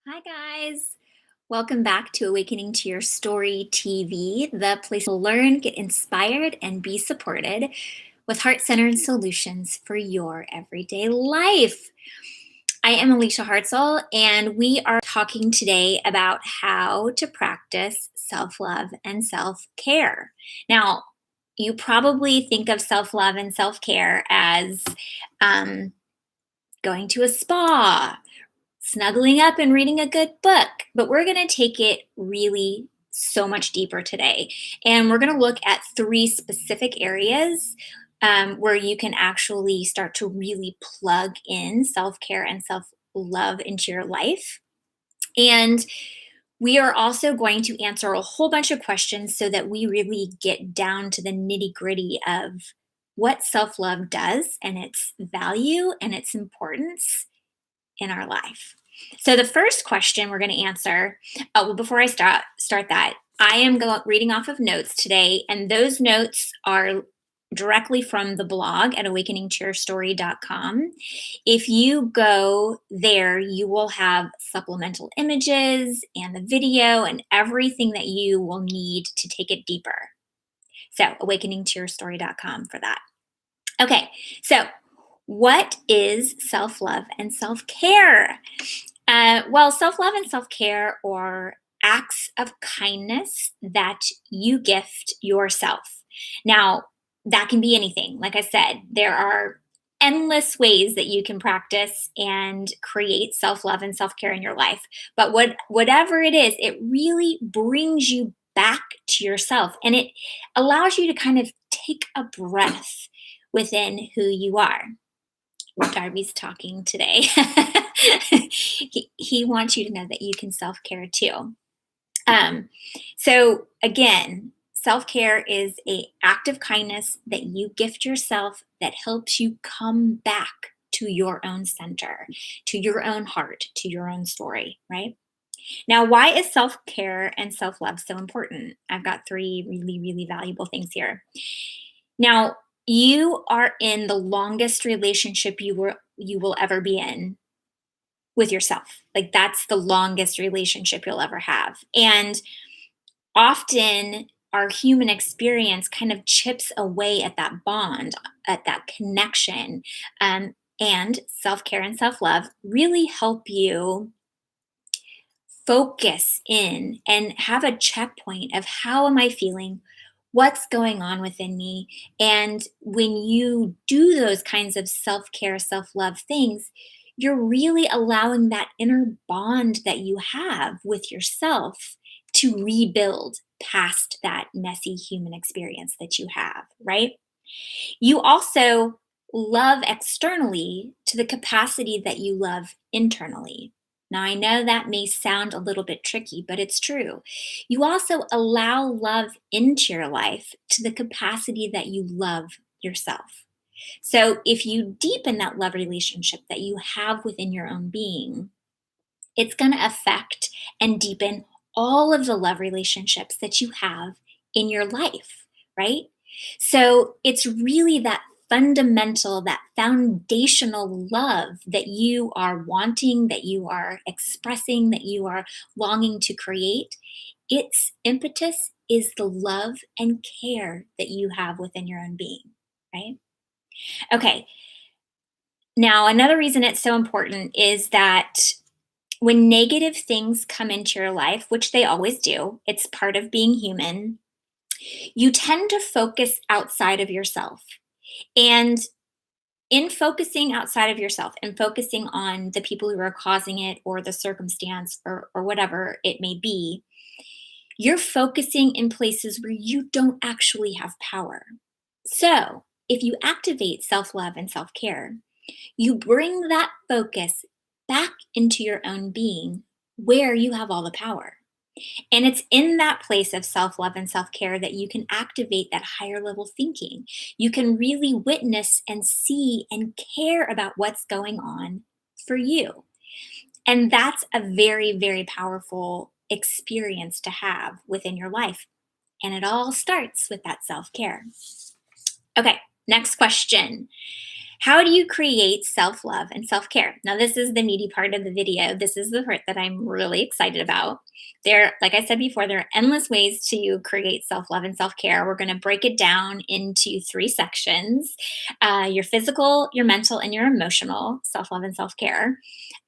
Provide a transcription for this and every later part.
Hi, guys. Welcome back to Awakening to Your Story TV, the place to learn, get inspired, and be supported with heart centered solutions for your everyday life. I am Alicia Hartzell, and we are talking today about how to practice self love and self care. Now, you probably think of self love and self care as um, going to a spa, snuggling up and reading a good book. But we're going to take it really so much deeper today. And we're going to look at three specific areas where you can actually start to really plug in self care and self love into your life. And we are also going to answer a whole bunch of questions so that we really get down to the nitty gritty of what self love does and its value and its importance in our life. So the first question we're going to answer, well, before I start that, I am reading off of notes today, and those notes are directly from the blog at awakeningtoyourstory.com. If you go there, you will have supplemental images and the video and everything that you will need to take it deeper. So awakeningtoyourstory.com for that. Okay, so what is self love and self care? Well, self love and self care are acts of kindness that you gift yourself. Now, that can be anything. Like I said, there are endless ways that you can practice and create self love and self care in your life. But whatever it is, it really brings you back to yourself, and it allows you to kind of take a breath within who you are. Darby's talking today. he wants you to know that you can self care too. So again, self care is a act of kindness that you gift yourself that helps you come back to your own center, to your own heart, to your own story, right? Now, why is self care and self love so important? I've got three really, really valuable things here. Now, you are in the longest relationship you will ever be in with yourself. Like that's the longest relationship you'll ever have. And often our human experience kind of chips away at that bond, at that connection. And self care and self love really help you focus in and have a checkpoint of how am I feeling? What's going on within me? And when you do those kinds of self care, self love things, you're really allowing that inner bond that you have with yourself to rebuild past that messy human experience that you have, right? You also love externally to the capacity that you love internally. Now, I know that may sound a little bit tricky, but it's true. You also allow love into your life to the capacity that you love yourself. So, if you deepen that love relationship that you have within your own being, it's going to affect and deepen all of the love relationships that you have in your life, right? So it's really that fundamental, that foundational love that you are wanting, that you are expressing, that you are longing to create. Its impetus is the love and care that you have within your own being, right? Okay. Now, another reason it's so important is that when negative things come into your life, which they always do, it's part of being human, you tend to focus outside of yourself. And in focusing outside of yourself and focusing on the people who are causing it or the circumstance or whatever it may be, you're focusing in places where you don't actually have power. So, if you activate self love and self care, you bring that focus back into your own being where you have all the power. And it's in that place of self love and self care that you can activate that higher level thinking. You can really witness and see and care about what's going on for you. And that's a very, very powerful experience to have within your life. And it all starts with that self care. Okay, next question. How do you create self love and self care? Now, this is the meaty part of the video. This is the part that I'm really excited about. Like I said before, there are endless ways to create self love and self care. We're going to break it down into three sections: your physical, your mental, and your emotional self love and self care.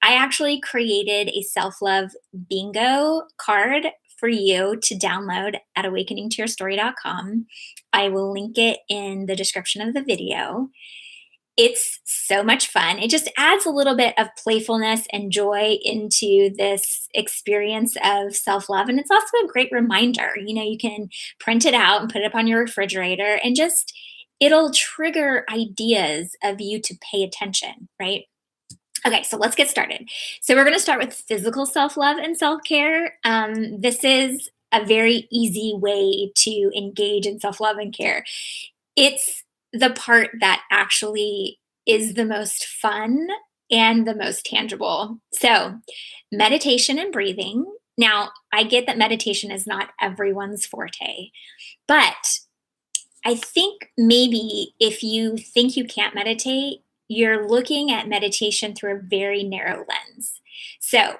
I actually created a self love bingo card for you to download at awakeningtoyourstory.com. I will link it in the description of the video. It's so much fun. It just adds a little bit of playfulness and joy into this experience of self love. And it's also a great reminder. You can print it out and put it up on your refrigerator, and just it'll trigger ideas of you to pay attention, right? Okay, so let's get started. So, we're going to start with physical self love and self care. This is a very easy way to engage in self love and care. It's the part that actually is the most fun and the most tangible. So, meditation and breathing. Now, I get that meditation is not everyone's forte, but I think maybe if you think you can't meditate, you're looking at meditation through a very narrow lens. So,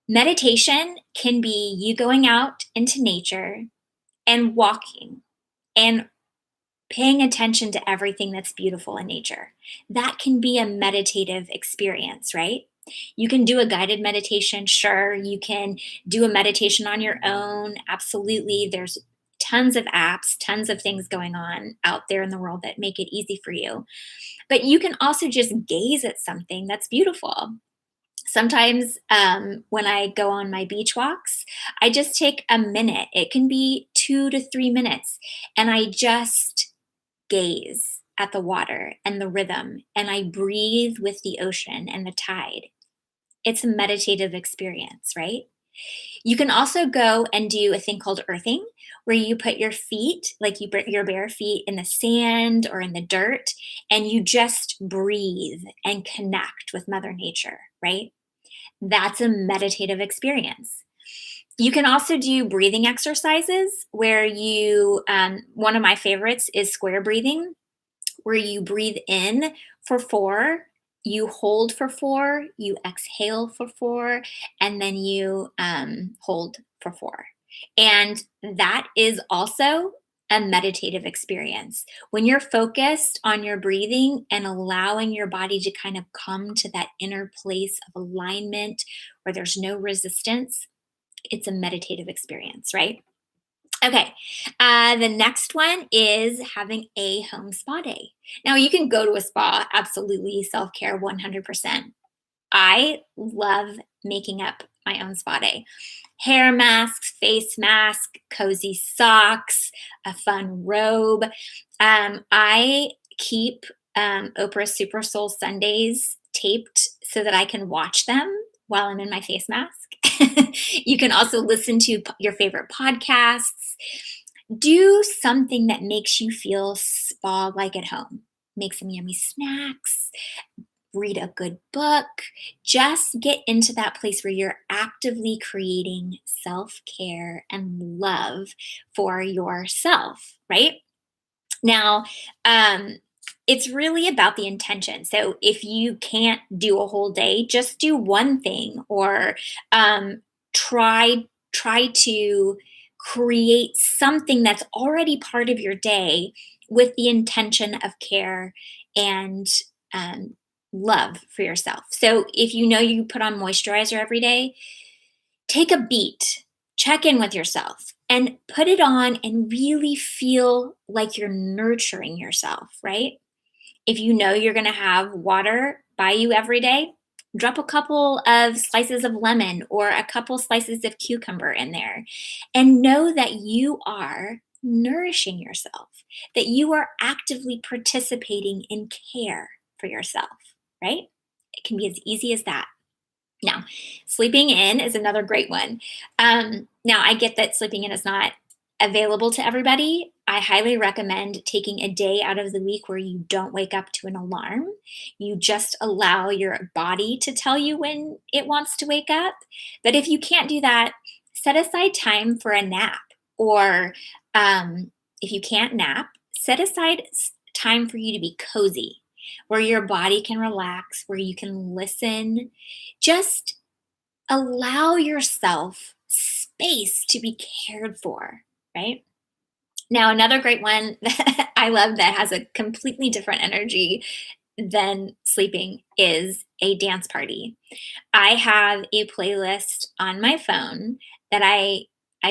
meditation can be you going out into nature and walking and paying attention to everything that's beautiful in nature. That can be a meditative experience, right? You can do a guided meditation, sure. You can do a meditation on your own, absolutely. There's tons of apps, tons of things going on out there in the world that make it easy for you. But you can also just gaze at something that's beautiful. Sometimes when I go on my beach walks, I just take a minute. It can be 2 to 3 minutes, and I just gaze at the water and the rhythm, and I breathe with the ocean and the tide. It's a meditative experience, right? You can also go and do a thing called earthing, where you put your feet, like you put your bare feet in the sand or in the dirt, and you just breathe and connect with Mother Nature, right? That's a meditative experience. You can also do breathing exercises where one of my favorites is square breathing, where you breathe in for 4, you hold for 4, you exhale for 4, and then you hold for 4. And that is also a meditative experience. When you're focused on your breathing and allowing your body to kind of come to that inner place of alignment where there's no resistance, it's a meditative experience, right? Okay. The next one is having a home spa day. Now, you can go to a spa, absolutely, self care 100%. I love making up my own spa day. Hair masks, face mask, cozy socks, a fun robe. I keep Oprah Super Soul Sundays taped so that I can watch them while I'm in my face mask. You can also listen to your favorite podcasts. Do something that makes you feel spa like at home. Make some yummy snacks, read a good book. Just get into that place where you're actively creating self care and love for yourself, right? Now, it's really about the intention. So if you can't do a whole day, just do one thing, or try to create something that's already part of your day with the intention of care and um, love for yourself. So if you know you put on moisturizer every day, take a beat, check in with yourself, and put it on and really feel like you're nurturing yourself, right? If you know you're going to have water by you every day, drop a couple of slices of lemon or a couple slices of cucumber in there, and know that you are nourishing yourself, that you are actively participating in care for yourself, right? It can be as easy as that. Now, sleeping in is another great one. Now, I get that sleeping in is not available to everybody. I highly recommend taking a day out of the week where you don't wake up to an alarm. You just allow your body to tell you when it wants to wake up. But if you can't do that, set aside time for a nap. Or if you can't nap, set aside time for you to be cozy. where your body can relax, where you can listen. Just allow yourself space to be cared for, right? Now, another great one that I love that has a completely different energy than sleeping is a dance party. I have a playlist on my phone that I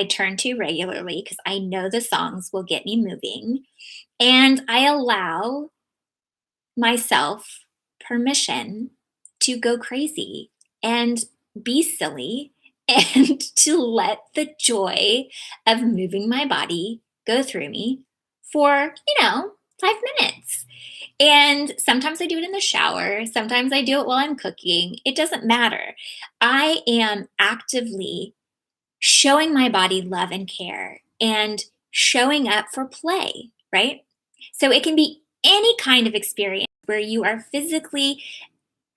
turn to regularly because I know the songs will get me moving, and I allow myself permission to go crazy and be silly and to let the joy of moving my body go through me for, 5 minutes. And sometimes I do it in the shower. Sometimes I do it while I'm cooking. It doesn't matter. I am actively showing my body love and care and showing up for play, right? So it can be any kind of experience where you are physically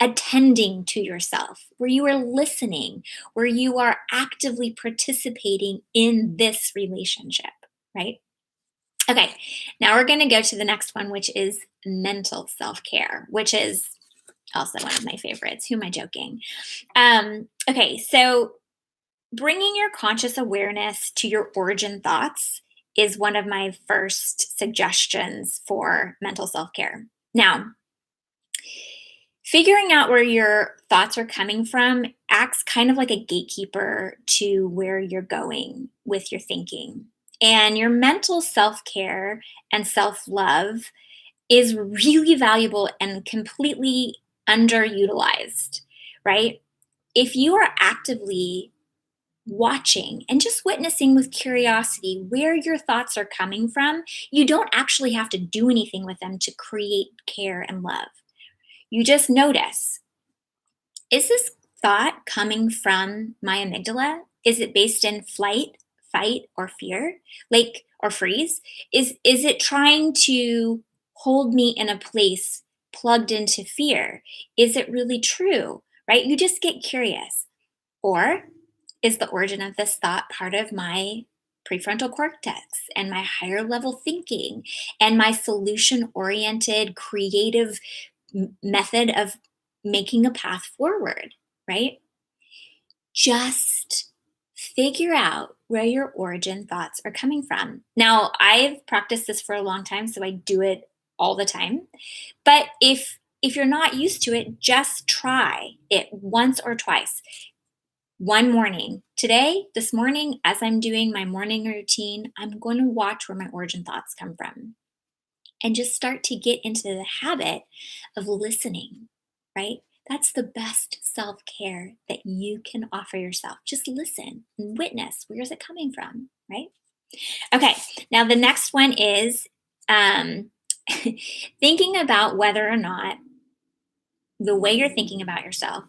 attending to yourself, where you are listening, where you are actively participating in this relationship, right? Okay, now we're going to go to the next one, which is mental self care, which is also one of my favorites. Who am I joking? Okay, so bringing your conscious awareness to your origin thoughts is one of my first suggestions for mental self care. Now, figuring out where your thoughts are coming from acts kind of like a gatekeeper to where you're going with your thinking. And your mental self care and self love is really valuable and completely underutilized, right? If you are actively watching and just witnessing with curiosity where your thoughts are coming from, you don't actually have to do anything with them to create care and love. You just notice, is this thought coming from my amygdala? Is it based in flight, fight, or fear? Like, or freeze? Is it trying to hold me in a place plugged into fear? Is it really true? Right? You just get curious. Or is the origin of this thought part of my prefrontal cortex and my higher level thinking and my solution oriented creative method of making a path forward, right? Just figure out where your origin thoughts are coming from. Now, I've practiced this for a long time, so I do it all the time. But if you're not used to it, just try it once or twice. One morning, today, this morning, as I'm doing my morning routine, I'm going to watch where my origin thoughts come from and just start to get into the habit of listening, right? That's the best self care that you can offer yourself. Just listen and witness, where is it coming from, right? Okay, now the next one is um, thinking about whether or not the way you're thinking about yourself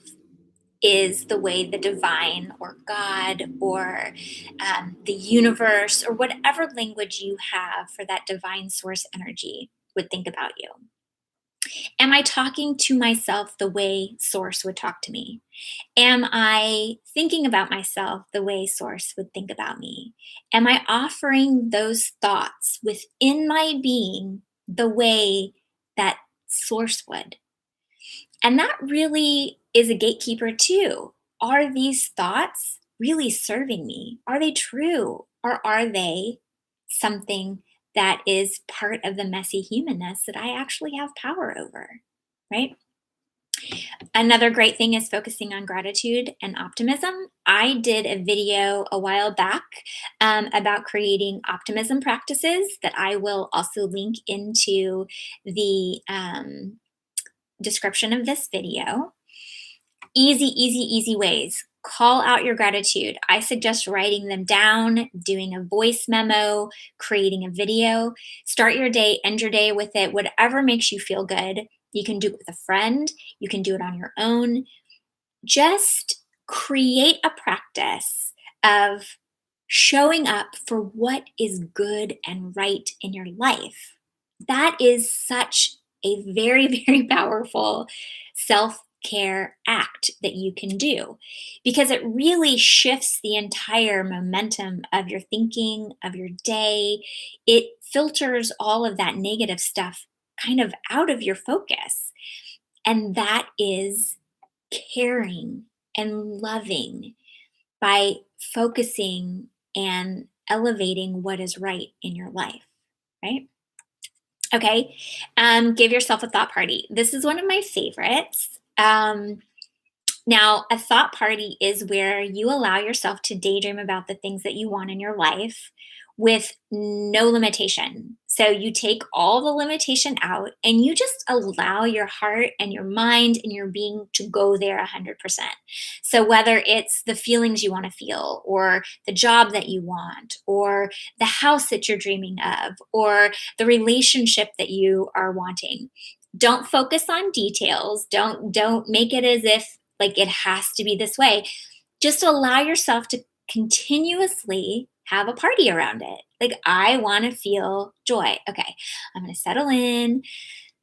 is the way the divine or God or the universe or whatever language you have for that divine source energy would think about you. Am I talking to myself the way source would talk to me? Am I thinking about myself the way source would think about me? Am I offering those thoughts within my being the way that source would? And that really is a gatekeeper too. Are these thoughts really serving me? Are they true? Or are they something that is part of the messy humanness that I actually have power over? Right? Another great thing is focusing on gratitude and optimism. I did a video a while back about creating optimism practices that I will also link into the description of this video. Easy, easy, easy ways. Call out your gratitude. I suggest writing them down, doing a voice memo, creating a video. Start your day, end your day with it, whatever makes you feel good. You can do it with a friend, you can do it on your own. Just create a practice of showing up for what is good and right in your life. That is such a very, very powerful self care act that you can do because it really shifts the entire momentum of your thinking, of your day. It filters all of that negative stuff kind of out of your focus. And that is caring and loving by focusing and elevating what is right in your life, right? Okay. Give yourself a thought party. This is one of my favorites. Now, a thought party is where you allow yourself to daydream about the things that you want in your life with no limitation. So you take all the limitation out and you just allow your heart and your mind and your being to go there 100%. So whether it's the feelings you want to feel, or the job that you want, or the house that you're dreaming of, or the relationship that you are wanting, don't focus on details. Don't make it as if like it has to be this way. Just allow yourself to continuously have a party around it. Like, I want to feel joy. Okay, I'm going to settle in,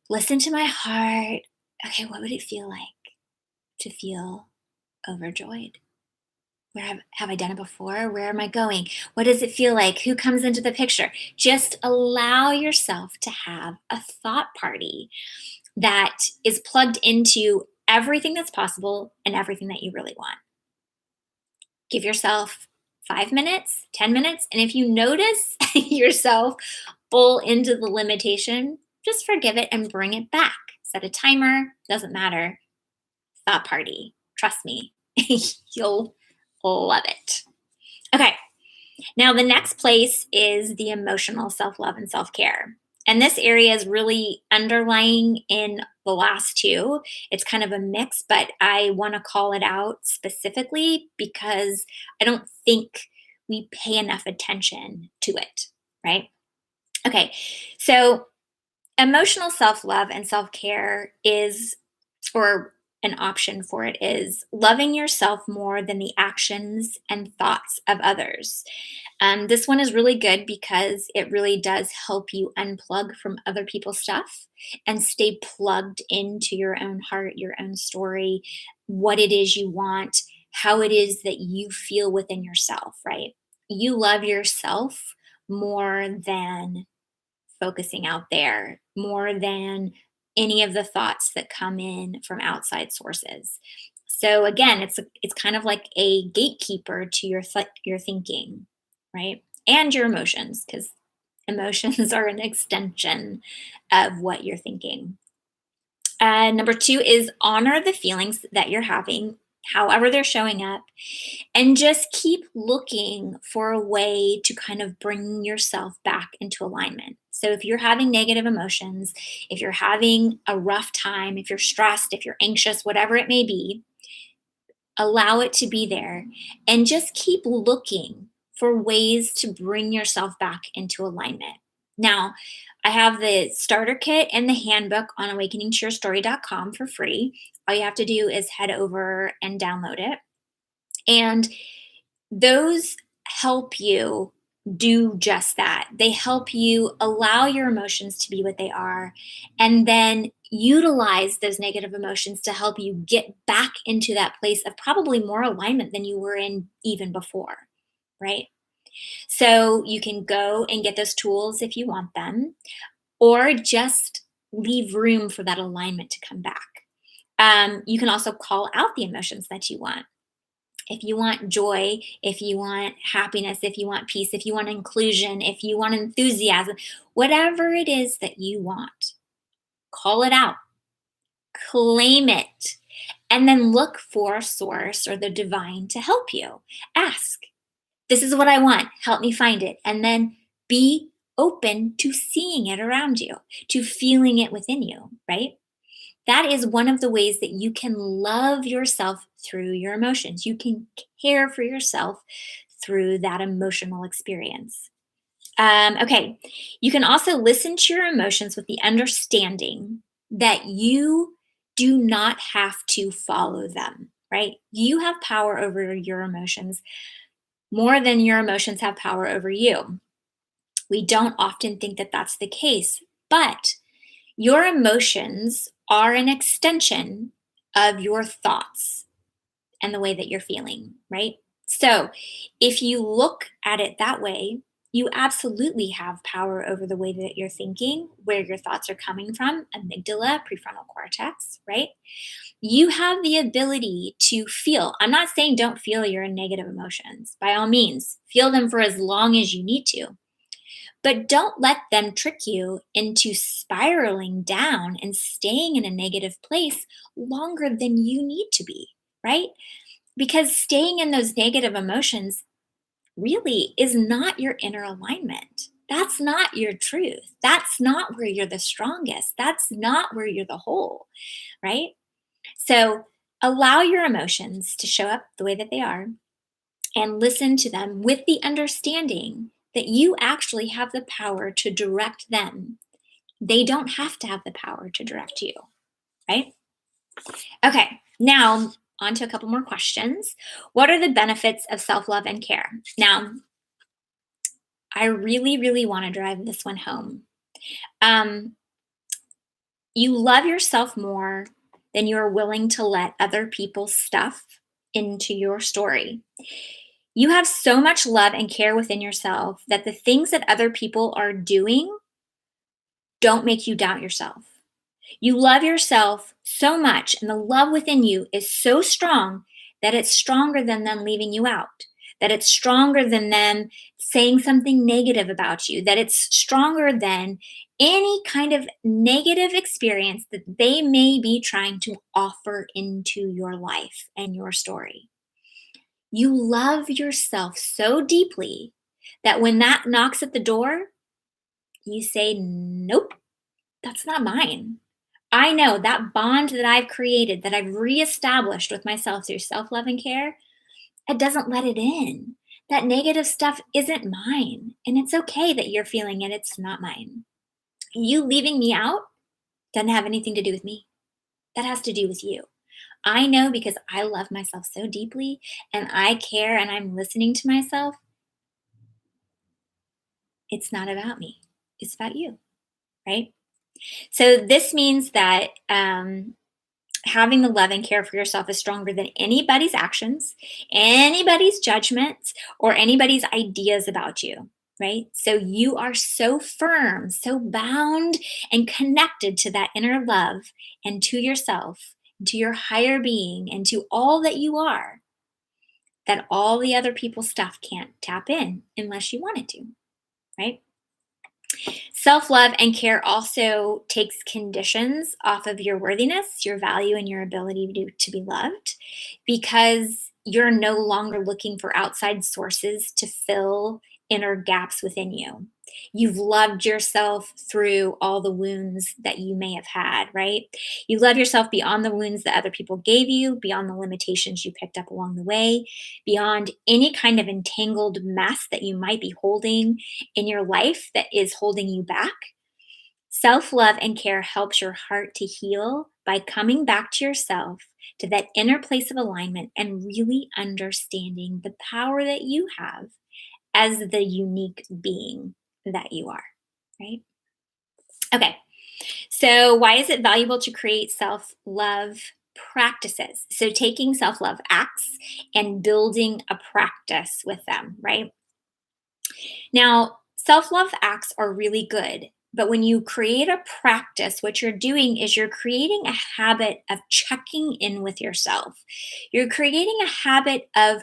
listen to my heart. Okay, what would it feel like to feel overjoyed? Where have I done it before? Where am I going? What does it feel like? Who comes into the picture? Just allow yourself to have a thought party that is plugged into everything that's possible and everything that you really want. Give yourself 5 minutes, 10 minutes. And if you notice yourself pull into the limitation, just forgive it and bring it back. Set a timer, doesn't matter. Thought party. Trust me, you'll love it. Okay, now the next place is the emotional self love and self care. And this area is really underlying in the last two. It's kind of a mix, but I want to call it out specifically because I don't think we pay enough attention to it, right? Okay, so emotional self love and self care is, or an option for it is, loving yourself more than the actions and thoughts of others. This one is really good because it really does help you unplug from other people's stuff and stay plugged into your own heart, your own story, what it is you want, how it is that you feel within yourself, right? You love yourself more than focusing out there, more than any of the thoughts that come in from outside sources. So again, it's kind of like a gatekeeper to your thinking, right? And your emotions, because emotions are an extension of what you're thinking. Number two is honor the feelings that you're having, however they're showing up, and just keep looking for a way to kind of bring yourself back into alignment. So if you're having negative emotions, if you're having a rough time, if you're stressed, if you're anxious, whatever it may be, allow it to be there and just keep looking for ways to bring yourself back into alignment. Now, I have the starter kit and the handbook on awakeningtoyourstory.com for free. All you have to do is head over and download it. And those help you do just that. They help you allow your emotions to be what they are and then utilize those negative emotions to help you get back into that place of probably more alignment than you were in even before, right? So you can go and get those tools if you want them, or just leave room for that alignment to come back. You can also call out the emotions that you want. If you want joy, if you want happiness, if you want peace, if you want inclusion, if you want enthusiasm, whatever it is that you want, call it out, claim it, and then look for source or the divine to help you. Ask, this is what I want. Help me find it. And then be open to seeing it around you, to feeling it within you, right? That is one of the ways that you can love yourself through your emotions. You can care for yourself through that emotional experience. Okay, you can also listen to your emotions with the understanding that you do not have to follow them, right? You have power over your emotions more than your emotions have power over you. We don't often think that that's the case, but your emotions are an extension of your thoughts and the way that you're feeling, right? So if you look at it that way, You absolutely have power over the way that you're thinking, where your thoughts are coming from, amygdala, prefrontal cortex, right? You have the ability to feel. I'm not saying don't feel your negative emotions. By all means, feel them for as long as you need to. But don't let them trick you into spiraling down and staying in a negative place longer than you need to be, right? Because staying in those negative emotions really is not your inner alignment. That's not your truth. That's not where you're the strongest. That's not where you're the whole, right? So allow your emotions to show up the way that they are and listen to them with the understanding that you actually have the power to direct them. They don't have to have the power to direct you, right? Okay, now on to a couple more questions. What are the benefits of self love and care? Now, I really, really want to drive this one home. Um, you love yourself more than you are willing to let other people's stuff into your story. You have so much love and care within yourself that the things that other people are doing don't make you doubt yourself. You love yourself so much, and the love within you is so strong that it's stronger than them leaving you out, that it's stronger than them saying something negative about you, that it's stronger than any kind of negative experience that they may be trying to offer into your life and your story. You love yourself so deeply that when that knocks at the door, you say, nope, that's not mine. I know that bond that I've created, that I've reestablished with myself through self love and care, it doesn't let it in. That negative stuff isn't mine. And it's okay that you're feeling it. It's not mine. You leaving me out doesn't have anything to do with me. That has to do with you. I know because I love myself so deeply and I care and I'm listening to myself. It's not about me, it's about you, right? So this means that having the love and care for yourself is stronger than anybody's actions, anybody's judgments, or anybody's ideas about you, right? So you are so firm, so bound and connected to that inner love and to yourself, to your higher being, and to all that you are, that all the other people's stuff can't tap in unless you want it to, right? Self love and care also takes conditions off of your worthiness, your value, and your ability to be loved because you're no longer looking for outside sources to fill inner gaps within you. You've loved yourself through all the wounds that you may have had, right? You love yourself beyond the wounds that other people gave you, beyond the limitations you picked up along the way, beyond any kind of entangled mess that you might be holding in your life that is holding you back. Self love and care helps your heart to heal by coming back to yourself, to that inner place of alignment, and really understanding the power that you have as the unique being that you are, right? Okay, so why is it valuable to create self love practices? So, taking self love acts and building a practice with them, right? Now, self love acts are really good, but when you create a practice, what you're doing is you're creating a habit of checking in with yourself. You're creating a habit of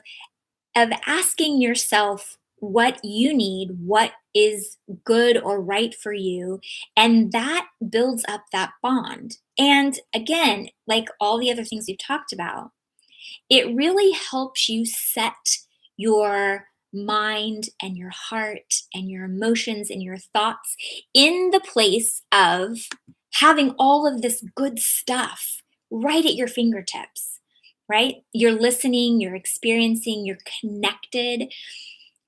asking yourself what you need, what is good or right for you, and that builds up that bond. And again, like all the other things we've talked about, it really helps you set your mind and your heart and your emotions and your thoughts in the place of having all of this good stuff right at your fingertips, right? You're listening, you're experiencing, you're connected.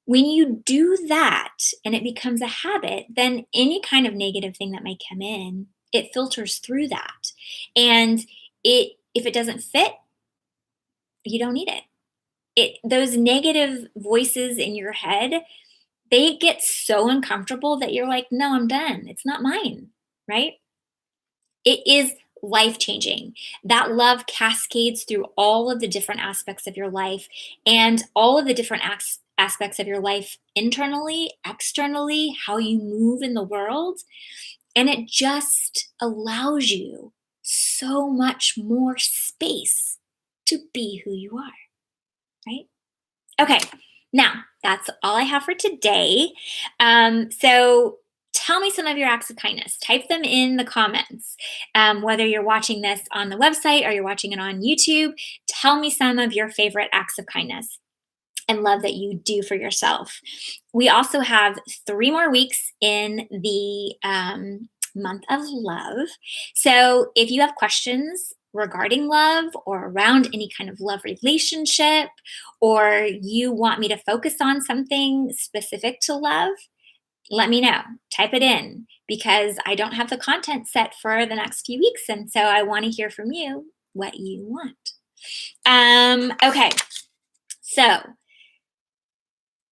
When you do that and it becomes a habit, then any kind of negative thing that may come in, it filters through that. And if it doesn't fit, you don't need it. Those negative voices in your head, they get so uncomfortable that you're like, "No, I'm done. It's not mine." Right? It is life changing. That love cascades through all of the different aspects of your life and all of the different aspects of your life internally, externally, how you move in the world. And it just allows you so much more space to be who you are, right? Okay, now that's all I have for today. So tell me some of your acts of kindness. Type them in the comments. Whether you're watching this on the website or you're watching it on YouTube, tell me some of your favorite acts of kindness and love that you do for yourself. We also have 3 more weeks in the month of love. So if you have questions regarding love or around any kind of love relationship, or you want me to focus on something specific to love, let me know. Type it in because I don't have the content set for the next few weeks. And so I want to hear from you what you want. Okay. So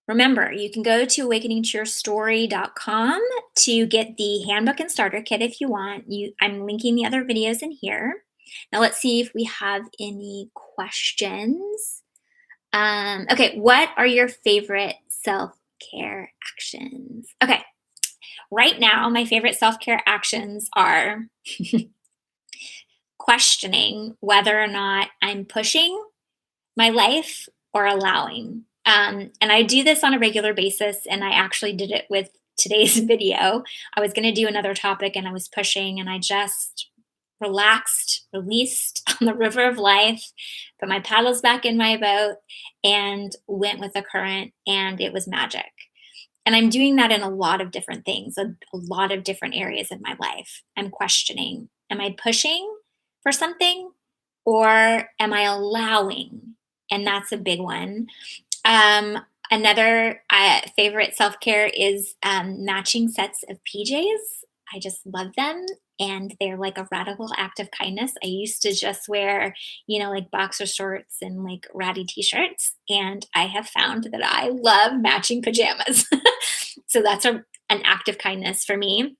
remember, you can go to awakeningtoyourstory.com to get the handbook and starter kit if you want. I'm linking the other videos in here. Now let's see if we have any questions. Okay, what are your favorite self-care actions? Okay, right now my favorite self-care actions are questioning whether or not I'm pushing my life or allowing. And I do this on a regular basis, and I actually did it with today's video. I was going to do another topic and I was pushing, and I just relaxed, released on the river of life, put my paddles back in my boat, and went with the current, and it was magic. And I'm doing that in a lot of different things, a lot of different areas in my life. I'm questioning, am I pushing for something or am I allowing? And that's a big one. Another favorite self care is matching sets of PJs. I just love them. And they're like a radical act of kindness. I used to just wear, like boxer shorts and like ratty t shirts. And I have found that I love matching pajamas. So that's an act of kindness for me.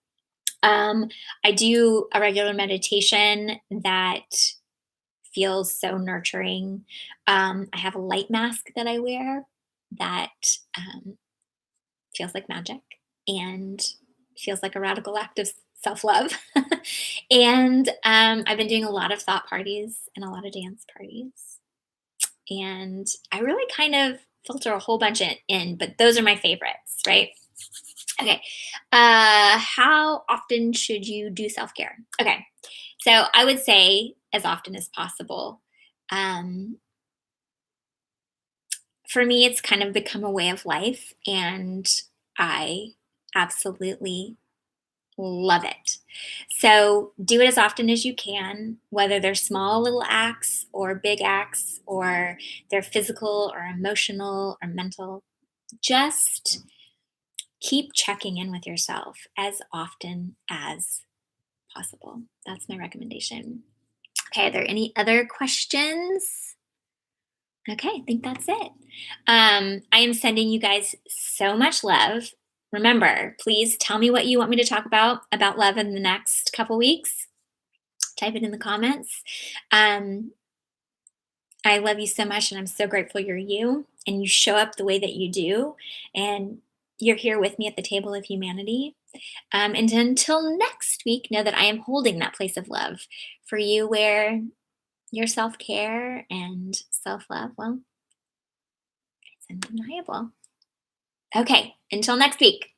I do a regular meditation that feels so nurturing. I have a light mask that I wear that feels like magic and feels like a radical act of self love. And I've been doing a lot of thought parties and a lot of dance parties. And I really kind of filter a whole bunch in, but those are my favorites, right? Okay. How often should you do self care? Okay. So I would say as often as possible. Um, for me, it's kind of become a way of life, and I absolutely love it. So do it as often as you can, whether they're small little acts or big acts, or they're physical or emotional or mental. Just keep checking in with yourself as often as possible. That's my recommendation. Okay, are there any other questions? Okay, I think that's it. I am sending you guys so much love. Remember, please tell me what you want me to talk about love in the next couple weeks. Type it in the comments. I love you so much, and I'm so grateful you're you, and you show up the way that you do, and you're here with me at the table of humanity. And until next week, know that I am holding that place of love for you where your self care and self love, well, it's undeniable. Okay, until next week.